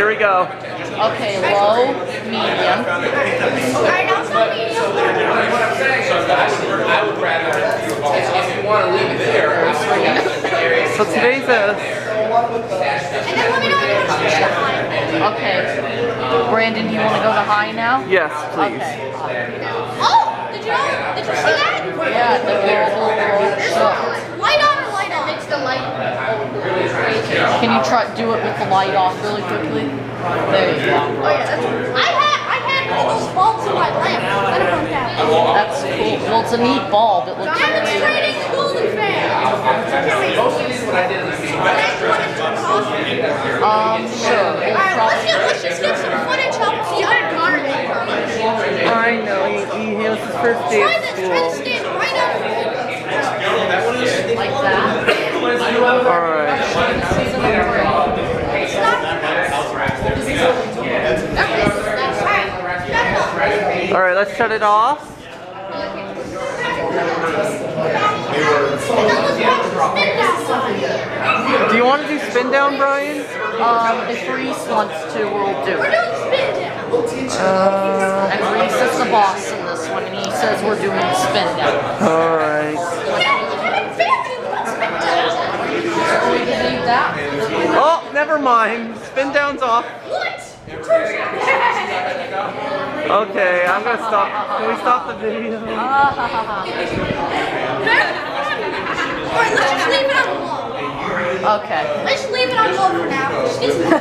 Here we go. Okay, low, medium. Alright, now it's not medium. I would rather, if you want to leave it there, So today's a... And then let me know if you want to switch to high. Okay. Brandon, you want to go to high now? Yes, please. Oh! Okay. Did you see that? Yeah, the Light on or light off? It's the light. Can you try do it with the light off really quickly? There you go. Oh yeah, I had all those bulbs in my lamp. Let it burn down. That's cool. Well, it's a neat bulb. It looks Demonstrating cooling fan. Sure. Alright, let's just get some footage of the other daughter. I know, he was his first day Try at this. Try to school. stand right up. like that. Alright. Alright, let's shut it off. Do you want to do spin down, Brian? If Reece wants to, we'll do We're it. doing spin down. And Reece is the boss in this one, and he says we're doing spin down. Alright. Leave that. Oh, never mind. Spin down's off. What? Okay, I'm gonna stop. Can we stop the video? Alright, let's just leave it on low. Okay. Let's leave it on low for now. Just get some